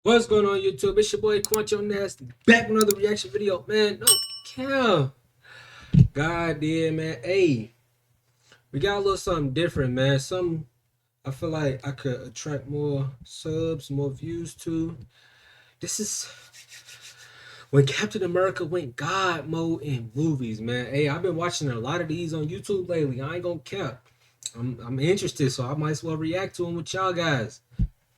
What's going on YouTube? It's your boy Quancho Nasty back with another reaction video, man. No cow. God damn, man. Hey, we got a little something different, man. Some I feel like I could attract more subs, more views to. This is when Captain America went God mode in movies, man. Hey, I've been watching a lot of these on YouTube lately. I ain't gonna cap. I'm interested, so I might as well react to them with y'all guys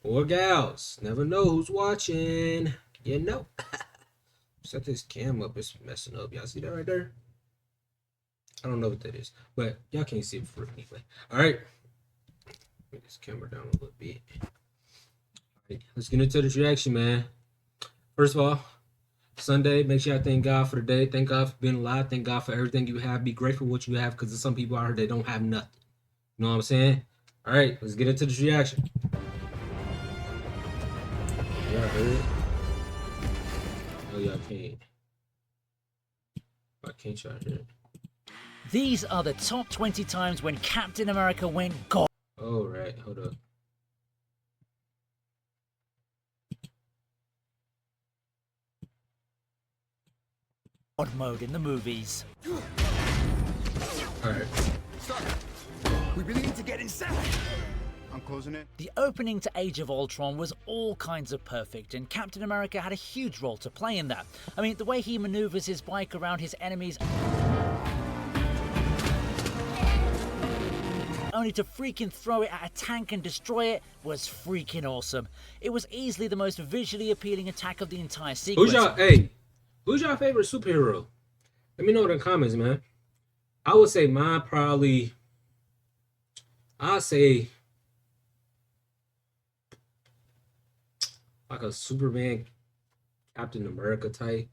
or gals. Never know who's watching. You know. Set this cam up. It's messing up. Y'all see that right there? I don't know what that is, but y'all can't see it for anyway. All right. Bring this camera down a little bit. All right, let's get into this reaction, man. First of all, Sunday, make sure I thank God for the day. Thank God for being alive. Thank God for everything you have. Be grateful for what you have, because there's some people out here that don't have nothing. You know what I'm saying? All right, let's get into this reaction. Y'all heard it? Oh, y'all can't. Why can't y'all hear it? These are the top 20 times when Captain America went God Oh, right. Hold up. mode in the movies. All right. Stop. We really need to get inside. I'm closing it. The opening to Age of Ultron was all kinds of perfect, and Captain America had a huge role to play in that. I mean, the way he maneuvers his bike around his enemies only to freaking throw it at a tank and destroy it was freaking awesome. It was easily the most visually appealing attack of the entire sequence. Who's your favorite superhero? Let me know in the comments, man. I would say mine probably, I'd say like a Superman, Captain America type.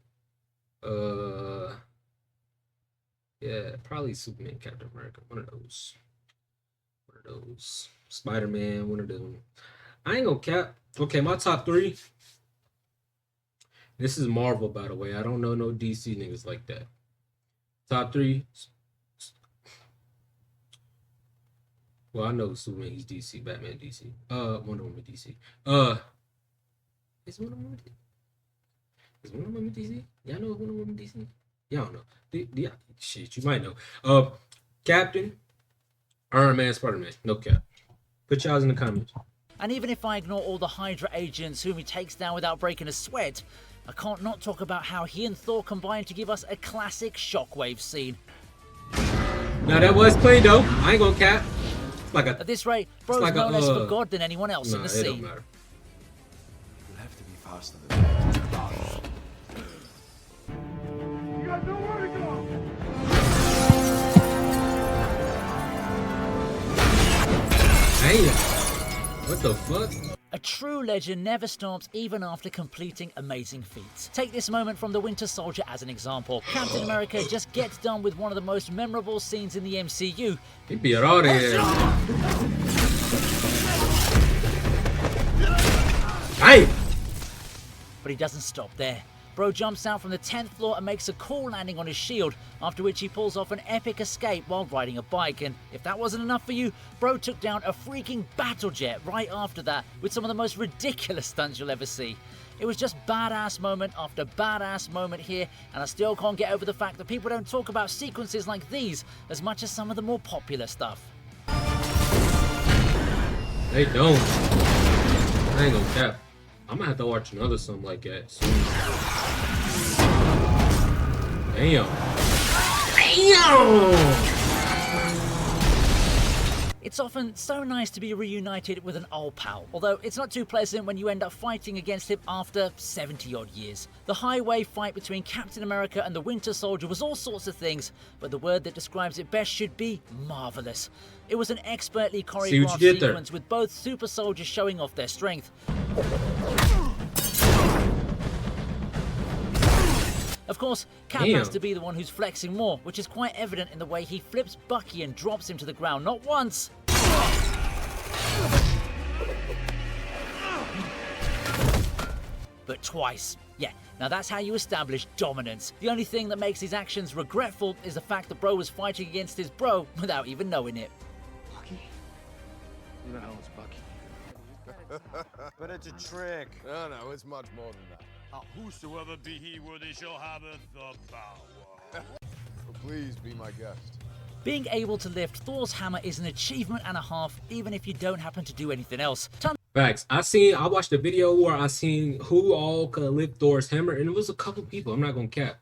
Yeah, probably Superman, Captain America. One of those. Spider-Man, one of them. I ain't gonna cap. Okay, my top three. This is Marvel, by the way. I don't know no DC niggas like that. Top three. Well, I know Superman, he's DC, Batman, DC. Wonder Woman, DC. Is Wonder Woman DC? Y'all know Wonder Woman DC? Y'all don't know. Yeah, shit, you might know. Captain, Iron Man, Spider-Man. No cap. Put y'all in the comments. And even if I ignore all the Hydra agents whom he takes down without breaking a sweat, I can't not talk about how he and Thor combined to give us a classic shockwave scene. Now that was clean though. I ain't gonna cap. Like At this rate, bro's like no less for God than anyone else in the scene. Don't matter. You'll have to be faster than that. You got nowhere to go. Damn. What the fuck? A true legend never stops even after completing amazing feats. Take this moment from The Winter Soldier as an example. Captain America just gets done with one of the most memorable scenes in the MCU. He be out of here. Hey! But he doesn't stop there. Bro jumps out from the 10th floor and makes a cool landing on his shield, after which he pulls off an epic escape while riding a bike. And if that wasn't enough for you, bro took down a freaking battle jet right after that with some of the most ridiculous stunts you'll ever see. It was just badass moment after badass moment here, and I still can't get over the fact that people don't talk about sequences like these as much as some of the more popular stuff. They don't. I ain't gonna cap. I'm gonna have to watch another something like that soon. Damn. Damn! It's often so nice to be reunited with an old pal, although it's not too pleasant when you end up fighting against him after 70 odd years. The highway fight between Captain America and the Winter Soldier was all sorts of things, but the word that describes it best should be marvelous. It was an expertly choreographed sequence with both super soldiers showing off their strength. Of course, Cap has to be the one who's flexing more, which is quite evident in the way he flips Bucky and drops him to the ground, not once, but twice. Yeah, now that's how you establish dominance. The only thing that makes his actions regretful is the fact that bro was fighting against his bro without even knowing it. Bucky? Who the hell is Bucky? But it's a trick. No, no, it's much more than that. Whosoever be he worthy shall have the power. So please be my guest. Being able to lift Thor's hammer is an achievement and a half, even if you don't happen to do anything else. Facts. I watched a video where I seen who all could lift Thor's hammer, and it was a couple people. I'm not gonna cap.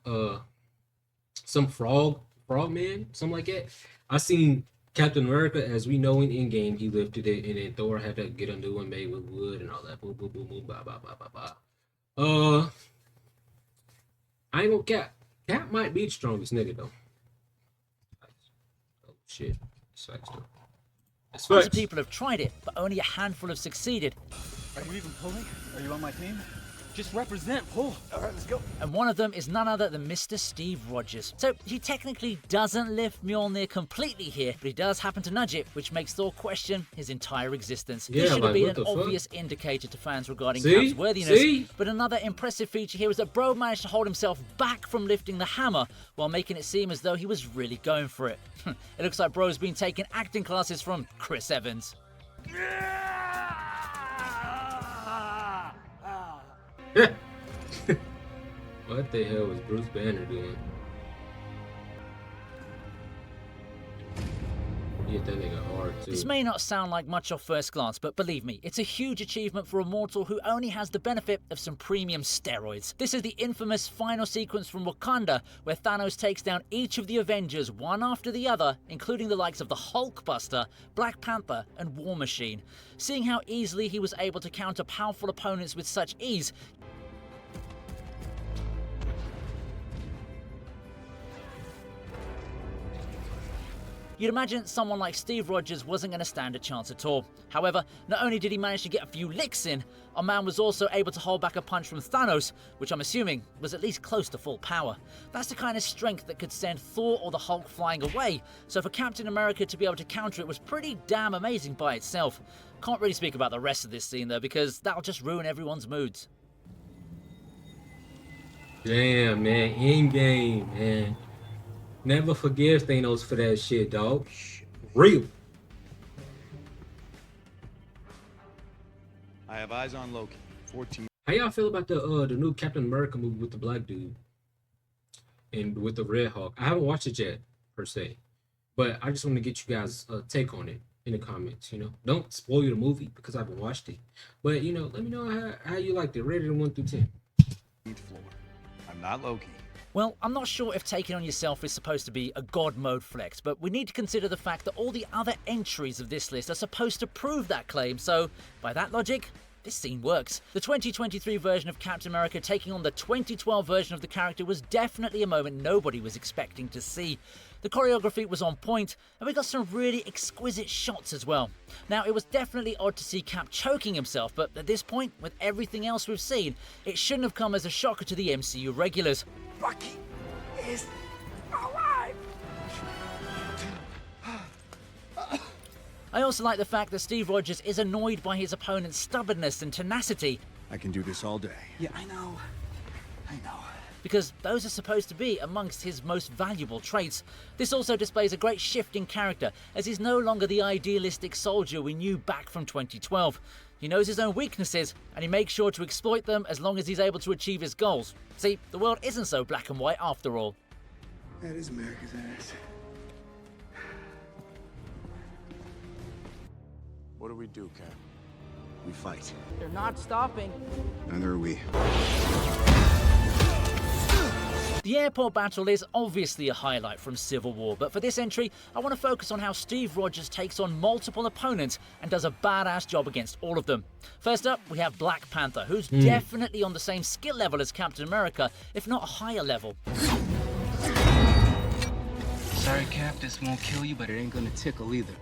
Some frog man, something like that. I seen Captain America, as we know in Endgame, he lifted it, and then Thor had to get a new one made with wood and all that. Boom, boom, boom, boom, blah, blah, blah, blah, blah. I ain't gonna cap. Cap might be the strongest nigga though. Oh shit. Sucks though. Tons of people have tried it, but only a handful have succeeded. Are you even pulling? Are you on my team? Just represent, pull. All right, let's go. And one of them is none other than Mr. Steve Rogers. So he technically doesn't lift Mjolnir completely here, but he does happen to nudge it, which makes Thor question his entire existence. Yeah, This should have been what an the fuck? obvious indicator to fans regarding See? Cap's worthiness. See? But another impressive feature here is that Bro managed to hold himself back from lifting the hammer while making it seem as though he was really going for it. It looks like Bro's been taking acting classes from Chris Evans. What the hell was Bruce Banner doing? He hit that nigga hard too. This may not sound like much off first glance, but believe me, it's a huge achievement for a mortal who only has the benefit of some premium steroids. This is the infamous final sequence from Wakanda, where Thanos takes down each of the Avengers one after the other, including the likes of the Hulkbuster, Black Panther, and War Machine. Seeing how easily he was able to counter powerful opponents with such ease, you'd imagine someone like Steve Rogers wasn't going to stand a chance at all. However, not only did he manage to get a few licks in, our man was also able to hold back a punch from Thanos, which I'm assuming was at least close to full power. That's the kind of strength that could send Thor or the Hulk flying away, so for Captain America to be able to counter it was pretty damn amazing by itself. Can't really speak about the rest of this scene though, because that'll just ruin everyone's moods. Damn, man. Endgame, man. Never forgive Thanos for that shit, dog. Real. I have eyes on Loki. 14. How y'all feel about the new Captain America movie with the black dude and with the Red Hawk? I haven't watched it yet, per se, but I just want to get you guys' take on it in the comments. You know, don't spoil the movie because I haven't watched it, but you know, let me know how you liked it. Rated 1 through 10. Floor. I'm not Loki. Well, I'm not sure if taking on yourself is supposed to be a god mode flex, but we need to consider the fact that all the other entries of this list are supposed to prove that claim, so by that logic, this scene works. The 2023 version of Captain America taking on the 2012 version of the character was definitely a moment nobody was expecting to see. The choreography was on point, and we got some really exquisite shots as well. Now, it was definitely odd to see Cap choking himself, but at this point, with everything else we've seen, it shouldn't have come as a shocker to the MCU regulars. Bucky is alive. I also like the fact that Steve Rogers is annoyed by his opponent's stubbornness and tenacity, I can do this all day. Yeah, I know. because those are supposed to be amongst his most valuable traits. This also displays a great shift in character, as he's no longer the idealistic soldier we knew back from 2012. He knows his own weaknesses, and he makes sure to exploit them as long as he's able to achieve his goals. See, the world isn't so black and white after all. That is America's ass. What do we do, Cap? We fight. They're not stopping. Neither are we. The airport battle is obviously a highlight from Civil War, but for this entry, I want to focus on how Steve Rogers takes on multiple opponents and does a badass job against all of them. First up, we have Black Panther, who's definitely on the same skill level as Captain America, if not a higher level. Sorry, Cap, this won't kill you, but it ain't gonna tickle either.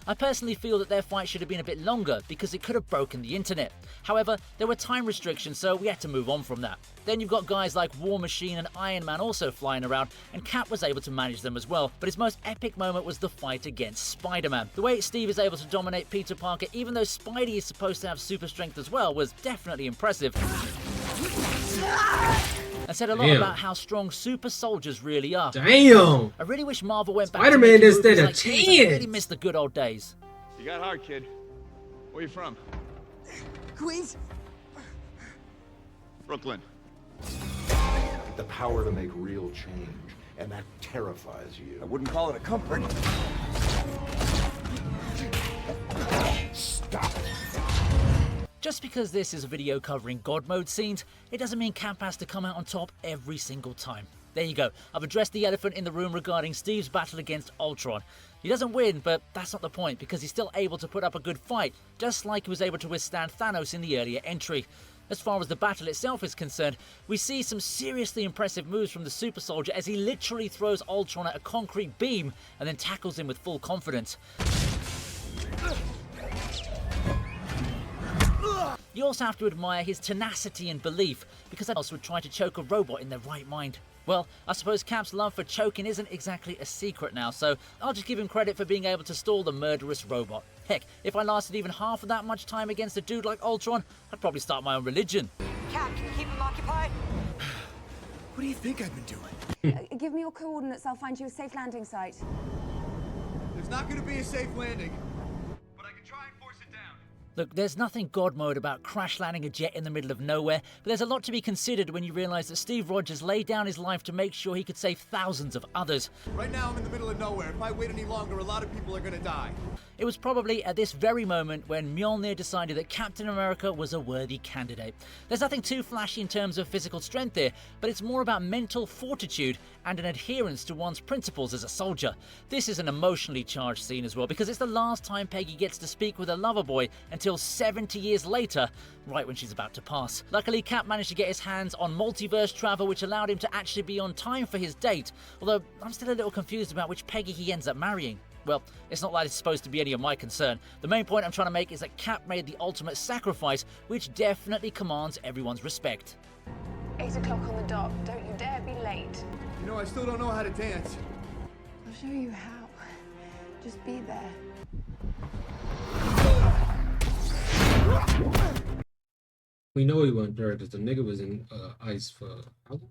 I personally feel that their fight should have been a bit longer because it could have broken the internet. However, there were time restrictions, so we had to move on from that. Then you've got guys like War Machine and Iron Man also flying around, and Cap was able to manage them as well. But his most epic moment was the fight against Spider-Man. The way Steve is able to dominate Peter Parker, even though Spidey is supposed to have super strength as well, was definitely impressive. And said a lot about how strong super soldiers really are. Damn! I really wish Marvel went back Spider-Man to is making movies dead a like these. I really chance. miss the good old days. You got hard, kid. Where you from? Queens? Brooklyn. The power to make real change, and that terrifies you. I wouldn't call it a comfort. Stop. Just because this is a video covering God mode scenes, it doesn't mean Cap has to come out on top every single time. There you go, I've addressed the elephant in the room regarding Steve's battle against Ultron. He doesn't win, but that's not the point, because he's still able to put up a good fight, just like he was able to withstand Thanos in the earlier entry. As far as the battle itself is concerned, we see some seriously impressive moves from the super soldier as he literally throws Ultron at a concrete beam and then tackles him with full confidence. You also have to admire his tenacity and belief, because who else would try to choke a robot in their right mind? Well, I suppose Cap's love for choking isn't exactly a secret now, so I'll just give him credit for being able to stall the murderous robot. Heck, if I lasted even half of that much time against a dude like Ultron, I'd probably start my own religion. Cap, can you keep him occupied? What do you think I've been doing? Give me your coordinates, I'll find you a safe landing site. There's not gonna be a safe landing. But I can try and force it down. Look, there's nothing God mode about crash landing a jet in the middle of nowhere, but there's a lot to be considered when you realise that Steve Rogers laid down his life to make sure he could save thousands of others. Right now I'm in the middle of nowhere. If I wait any longer, a lot of people are gonna die. It was probably at this very moment when Mjolnir decided that Captain America was a worthy candidate. There's nothing too flashy in terms of physical strength here, but it's more about mental fortitude and an adherence to one's principles as a soldier. This is an emotionally charged scene as well, because it's the last time Peggy gets to speak with her lover boy until 70 years later, right when she's about to pass. Luckily, Cap managed to get his hands on multiverse travel, which allowed him to actually be on time for his date, although I'm still a little confused about which Peggy he ends up marrying. Well, it's not like it's supposed to be any of my concern. The main point I'm trying to make is that Cap made the ultimate sacrifice, which definitely commands everyone's respect. 8 o'clock on the dot, don't you dare be late. You know, I still don't know how to dance. I'll show you how. Just be there. We know he wasn't there because the nigga was in ice for how long?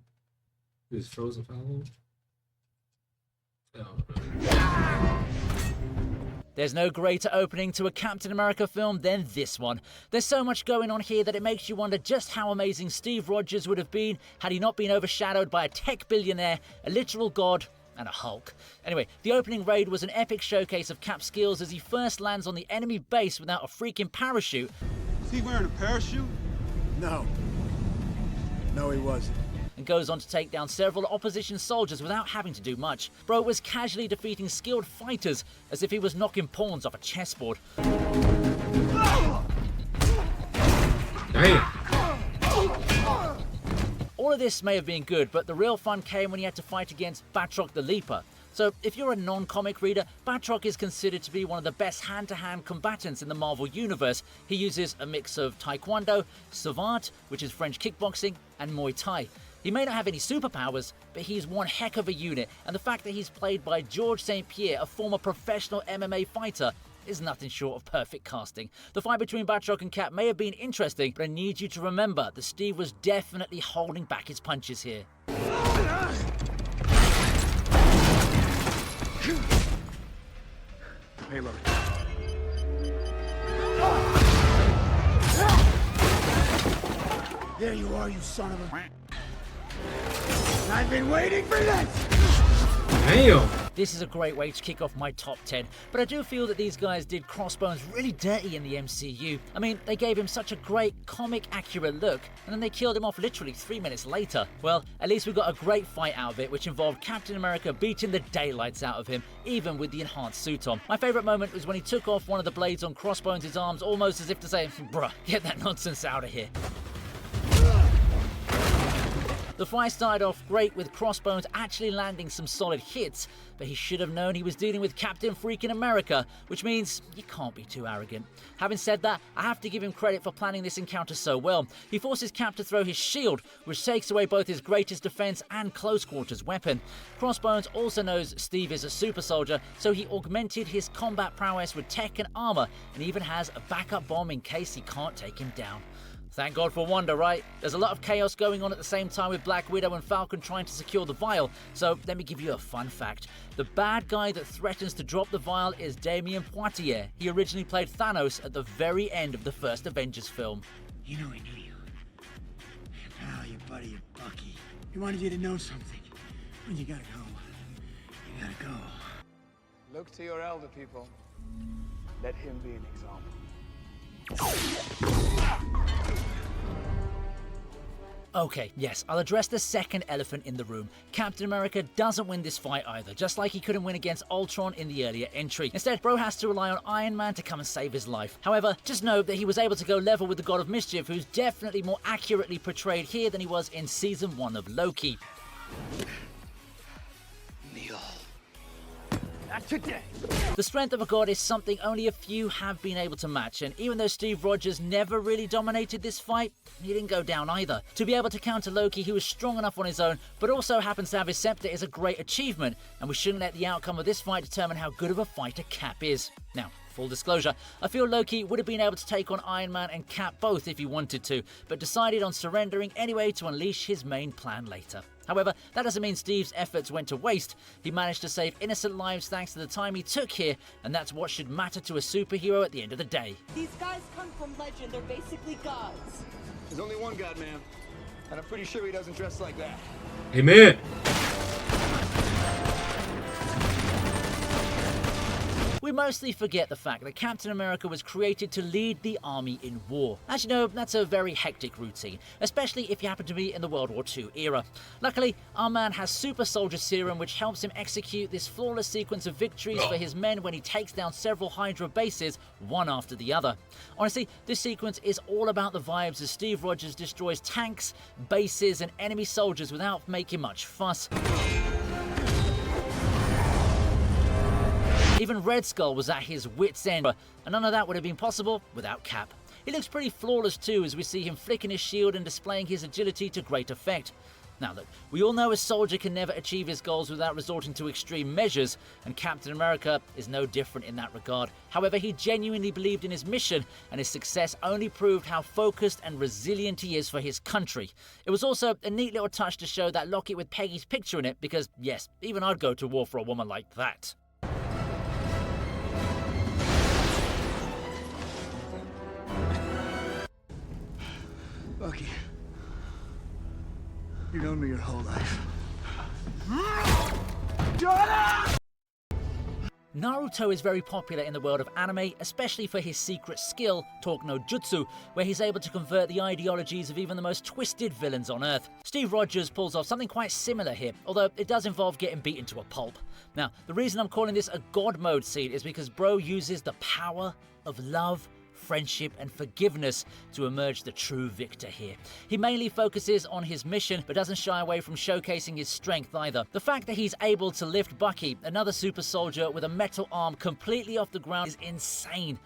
He was frozen for how long? I don't know. There's no greater opening to a Captain America film than this one. There's so much going on here that it makes you wonder just how amazing Steve Rogers would have been had he not been overshadowed by a tech billionaire, a literal god, and a Hulk. Anyway, the opening raid was an epic showcase of Cap's skills as he first lands on the enemy base without a freaking parachute. Is he wearing a parachute? No. No, he wasn't. And goes on to take down several opposition soldiers without having to do much. Bro was casually defeating skilled fighters as if he was knocking pawns off a chessboard. Damn. All of this may have been good, but the real fun came when he had to fight against Batroc the Leaper. So if you're a non-comic reader, Batroc is considered to be one of the best hand-to-hand combatants in the Marvel Universe. He uses a mix of Taekwondo, Savate, which is French kickboxing, and Muay Thai. He may not have any superpowers, but he's one heck of a unit, and the fact that he's played by George St. Pierre, a former professional MMA fighter, is nothing short of perfect casting. The fight between Batroc and Cap may have been interesting, but I need you to remember that Steve was definitely holding back his punches here. Payload. There you are, you son of a... I've been waiting for this! Damn. This is a great way to kick off my top 10, but I do feel that these guys did Crossbones really dirty in the MCU. I mean, they gave him such a great comic-accurate look, and then they killed him off literally 3 minutes later. Well, at least we got a great fight out of it, which involved Captain America beating the daylights out of him, even with the enhanced suit on. My favourite moment was when he took off one of the blades on Crossbones' arms, almost as if to say, bruh, get that nonsense out of here. The fight started off great with Crossbones actually landing some solid hits, but he should have known he was dealing with Captain freaking America, which means you can't be too arrogant. Having said that, I have to give him credit for planning this encounter so well. He forces Cap to throw his shield, which takes away both his greatest defense and close quarters weapon. Crossbones also knows Steve is a super soldier, so he augmented his combat prowess with tech and armor, and even has a backup bomb in case he can't take him down. Thank God for Wanda, right? There's a lot of chaos going on at the same time with Black Widow and Falcon trying to secure the vial, so let me give you a fun fact. The bad guy that threatens to drop the vial is Damien Poitier. He originally played Thanos at the very end of the first Avengers film. You know he knew you. Your pal, your buddy, your Bucky. He wanted you to know something. When you gotta go, you gotta go. Look to your elder people. Let him be an example. Okay, yes, I'll address the second elephant in the room. Captain America doesn't win this fight either, just like he couldn't win against Ultron in the earlier entry. Instead, bro has to rely on Iron Man to come and save his life. However, just know that he was able to go level with the God of Mischief, who's definitely more accurately portrayed here than he was in Season 1 of Loki. Neil. Not today. The strength of a god is something only a few have been able to match, and even though Steve Rogers never really dominated this fight, he didn't go down either. To be able to counter Loki, he was strong enough on his own, but also happens to have his scepter, is a great achievement, and we shouldn't let the outcome of this fight determine how good of a fighter Cap is. Now, full disclosure, I feel Loki would have been able to take on Iron Man and Cap both if he wanted to, but decided on surrendering anyway to unleash his main plan later. However, that doesn't mean Steve's efforts went to waste. He managed to save innocent lives thanks to the time he took here, and that's what should matter to a superhero at the end of the day. These guys come from legend, they're basically gods. There's only one god, ma'am. And I'm pretty sure he doesn't dress like that. Amen. We mostly forget the fact that Captain America was created to lead the army in war. As you know, that's a very hectic routine, especially if you happen to be in the World War II era. Luckily, our man has super soldier serum, which helps him execute this flawless sequence of victories for his men when he takes down several Hydra bases, one after the other. Honestly, this sequence is all about the vibes as Steve Rogers destroys tanks, bases, and enemy soldiers without making much fuss. Even Red Skull was at his wit's end, and none of that would have been possible without Cap. He looks pretty flawless too, as we see him flicking his shield and displaying his agility to great effect. Now look, we all know a soldier can never achieve his goals without resorting to extreme measures, and Captain America is no different in that regard. However, he genuinely believed in his mission, and his success only proved how focused and resilient he is for his country. It was also a neat little touch to show that locket with Peggy's picture in it, because yes, even I'd go to war for a woman like that. Bucky, you've known me your whole life. Naruto is very popular in the world of anime, especially for his secret skill, Talk no Jutsu, where he's able to convert the ideologies of even the most twisted villains on Earth. Steve Rogers pulls off something quite similar here, although it does involve getting beaten to a pulp. Now, the reason I'm calling this a God mode scene is because bro uses the power of love, friendship and forgiveness to emerge the true victor here. He mainly focuses on his mission, but doesn't shy away from showcasing his strength either. The fact that he's able to lift Bucky, another super soldier with a metal arm, completely off the ground is insane.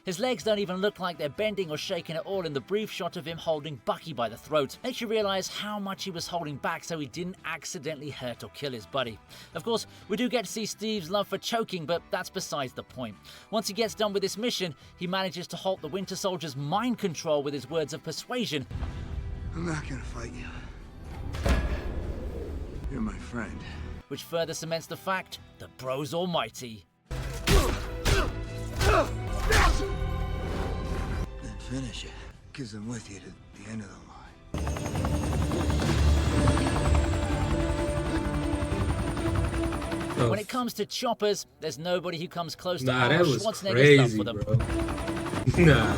His legs don't even look like they're bending or shaking at all in the brief shot of him holding Bucky by the throat. Makes you realize how much he was holding back so he didn't accidentally hurt or kill his buddy. Of course, we do get to see Steve's love for choking, but that's besides the point. Once he gets done with this mission, he manages to halt the Winter Soldier's mind control with his words of persuasion. I'm not gonna fight you. You're my friend. Which further cements the fact that bro's almighty. Then finish it, because I'm with you to the end of the line. When it comes to choppers, there's nobody who comes close to Nah, that Arnold was Schwarzenegger's love crazy, for them. bro. Nah.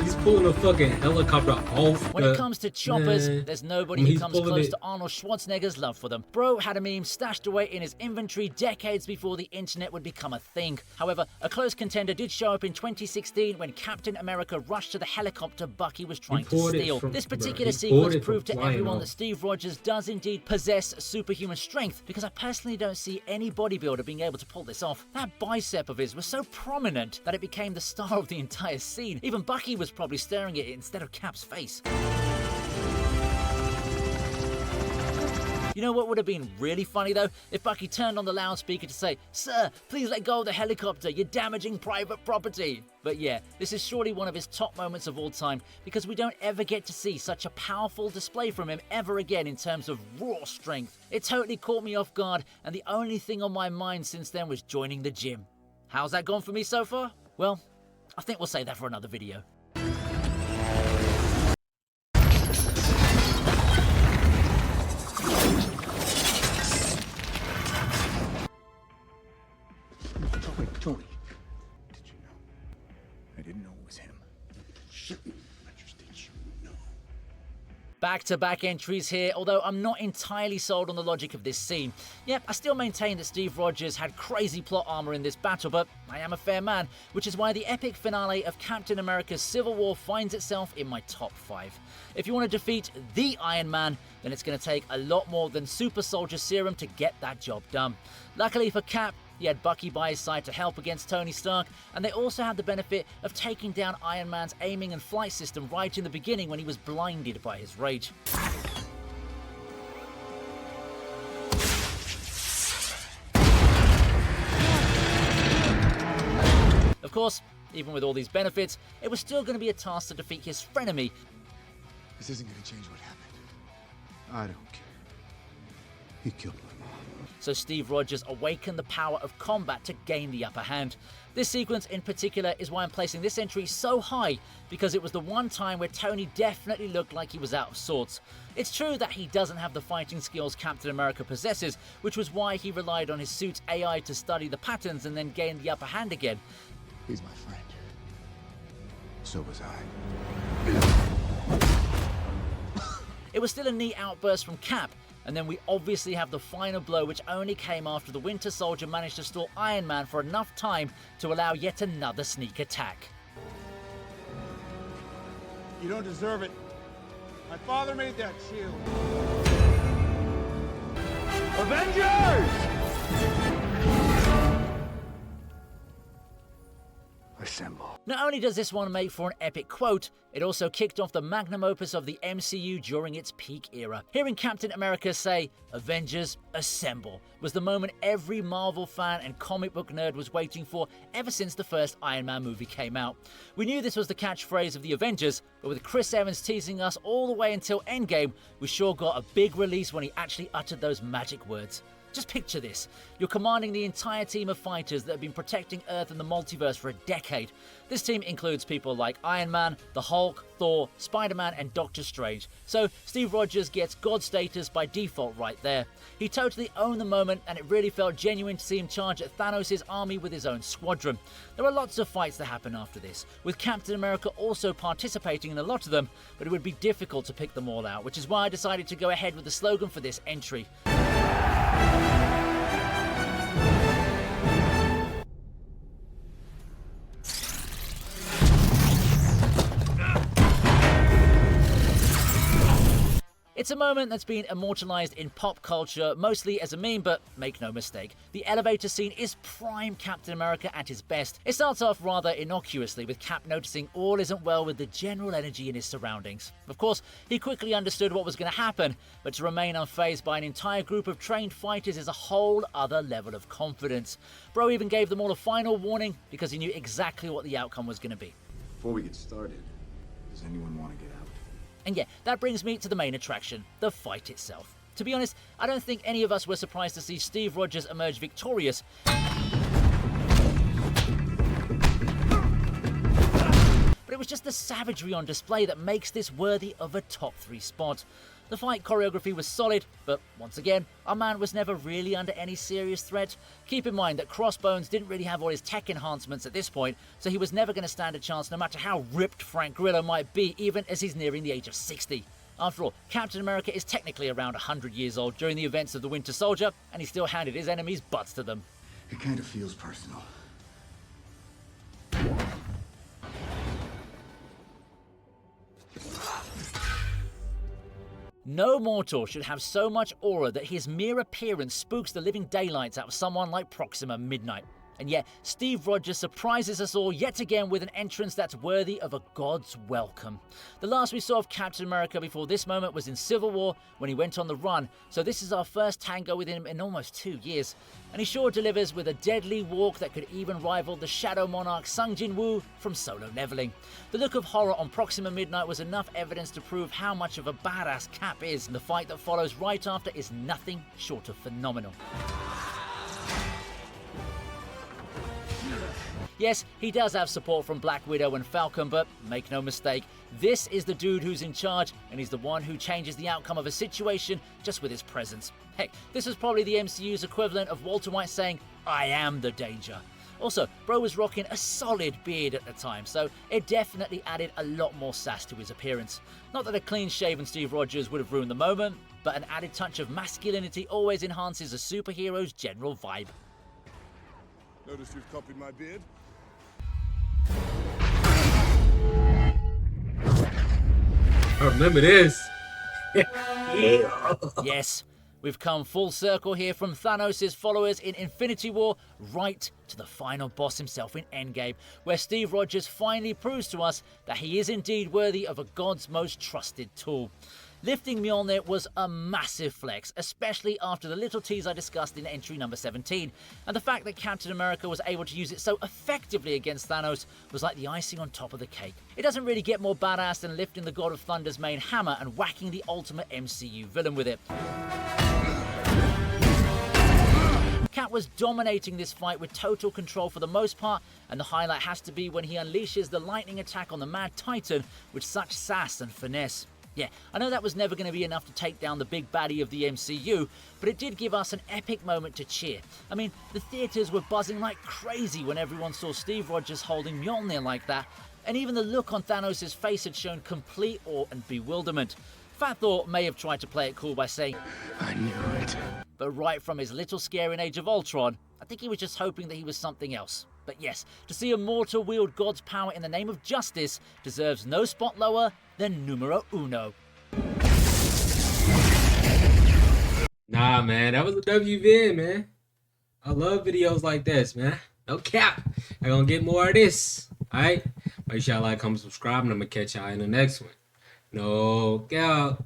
He's pulling a fucking helicopter off. When it comes to choppers, man. there's nobody I mean, who he's comes pulling close it. to Arnold Schwarzenegger's love for them. Bro had a meme stashed away in his inventory decades before the internet would become a thing. However, a close contender did show up in 2016 when Captain America rushed to the helicopter Bucky was trying to pulled it steal. from- This bro, particular he pulled sequence it from proved to flying everyone off. that Steve Rogers does indeed possess superhuman strength, because I personally don't see any bodybuilder being able to pull this off. That bicep of his was so prominent that it became the star of the entire scene. Even Bucky was probably staring at it instead of Cap's face. You know what would have been really funny though? If Bucky turned on the loudspeaker to say, "Sir, please let go of the helicopter, you're damaging private property." But yeah, this is surely one of his top moments of all time because we don't ever get to see such a powerful display from him ever again in terms of raw strength. It totally caught me off guard, and the only thing on my mind since then was joining the gym. How's that gone for me so far? Well, I think we'll save that for another video. Tony, did you know? I didn't know it was him. Shit, I just did you know. Back-to-back entries here, although I'm not entirely sold on the logic of this scene. Yep, I still maintain that Steve Rogers had crazy plot armor in this battle, but I am a fair man, which is why the epic finale of Captain America's Civil War finds itself in my top 5. If you want to defeat the Iron Man, then it's going to take a lot more than super soldier serum to get that job done. Luckily for Cap, he had Bucky by his side to help against Tony Stark, and they also had the benefit of taking down Iron Man's aiming and flight system right in the beginning when he was blinded by his rage. Of course, even with all these benefits, it was still going to be a task to defeat his frenemy. This isn't going to change what happened. I don't care. He killed my mom. So Steve Rogers awakened the power of combat to gain the upper hand. This sequence in particular is why I'm placing this entry so high, because it was the one time where Tony definitely looked like he was out of sorts. It's true that he doesn't have the fighting skills Captain America possesses, which was why he relied on his suit's AI to study the patterns and then gain the upper hand again. He's my friend. So was I. It was still a neat outburst from Cap, and then we obviously have the final blow, which only came after the Winter Soldier managed to stall Iron Man for enough time to allow yet another sneak attack. You don't deserve it. My father made that shield. Avengers! Assemble. Not only does this one make for an epic quote, it also kicked off the magnum opus of the MCU during its peak era. Hearing Captain America say, "Avengers, assemble," was the moment every Marvel fan and comic book nerd was waiting for ever since the first Iron Man movie came out. We knew this was the catchphrase of the Avengers, but with Chris Evans teasing us all the way until Endgame, we sure got a big release when he actually uttered those magic words. Just picture this. You're commanding the entire team of fighters that have been protecting Earth and the multiverse for a decade. This team includes people like Iron Man, the Hulk, Thor, Spider-Man, and Doctor Strange. So Steve Rogers gets God status by default right there. He totally owned the moment, and it really felt genuine to see him charge at Thanos' army with his own squadron. There are lots of fights that happen after this, with Captain America also participating in a lot of them, but it would be difficult to pick them all out, which is why I decided to go ahead with the slogan for this entry. It's a moment that's been immortalized in pop culture, mostly as a meme, but make no mistake, the elevator scene is prime Captain America at his best. It starts off rather innocuously, with Cap noticing all isn't well with the general energy in his surroundings. Of course, he quickly understood what was going to happen, but to remain unfazed by an entire group of trained fighters is a whole other level of confidence. Bro even gave them all a final warning because he knew exactly what the outcome was going to be. Before we get started, does anyone want to get out? And yeah, that brings me to the main attraction, the fight itself. To be honest, I don't think any of us were surprised to see Steve Rogers emerge victorious. But it was just the savagery on display that makes this worthy of a top 3 spot. The fight choreography was solid, but once again, our man was never really under any serious threat. Keep in mind that Crossbones didn't really have all his tech enhancements at this point, so he was never going to stand a chance no matter how ripped Frank Grillo might be, even as he's nearing the age of 60. After all, Captain America is technically around 100 years old during the events of the Winter Soldier, and he still handed his enemies butts to them. It kind of feels personal. No mortal should have so much aura that his mere appearance spooks the living daylights out of someone like Proxima Midnight. And yet, Steve Rogers surprises us all yet again with an entrance that's worthy of a god's welcome. The last we saw of Captain America before this moment was in Civil War when he went on the run, so this is our first tango with him in almost 2 years. And he sure delivers with a deadly walk that could even rival the Shadow Monarch Sung Jin-woo from Solo Leveling. The look of horror on Proxima Midnight was enough evidence to prove how much of a badass Cap is, and the fight that follows right after is nothing short of phenomenal. Yes, he does have support from Black Widow and Falcon, but make no mistake, this is the dude who's in charge, and he's the one who changes the outcome of a situation just with his presence. Heck, this is probably the MCU's equivalent of Walter White saying, "I am the danger." Also, bro was rocking a solid beard at the time, so it definitely added a lot more sass to his appearance. Not that a clean-shaven Steve Rogers would have ruined the moment, but an added touch of masculinity always enhances a superhero's general vibe. Notice you've copied my beard? I remember this. Yeah. Yes, we've come full circle here from Thanos' followers in Infinity War right to the final boss himself in Endgame, where Steve Rogers finally proves to us that he is indeed worthy of a god's most trusted tool. Lifting Mjolnir was a massive flex, especially after the little tease I discussed in entry number 17, and the fact that Captain America was able to use it so effectively against Thanos was like the icing on top of the cake. It doesn't really get more badass than lifting the God of Thunder's main hammer and whacking the ultimate MCU villain with it. Cap was dominating this fight with total control for the most part, and the highlight has to be when he unleashes the lightning attack on the Mad Titan with such sass and finesse. Yeah, I know that was never going to be enough to take down the big baddie of the MCU, but it did give us an epic moment to cheer. I mean, the theatres were buzzing like crazy when everyone saw Steve Rogers holding Mjolnir like that, and even the look on Thanos' face had shown complete awe and bewilderment. Fat Thor may have tried to play it cool by saying, "I knew it." But right from his little scare in Age of Ultron, I think he was just hoping that he was something else. But yes, to see a mortal wield God's power in the name of justice deserves no spot lower than numero uno. Nah, man, that was a WVN, man. I love videos like this, man. No cap. I'm gonna get more of this. Alright? Make sure y'all like, comment, subscribe, and I'm gonna catch y'all in the next one. No cap.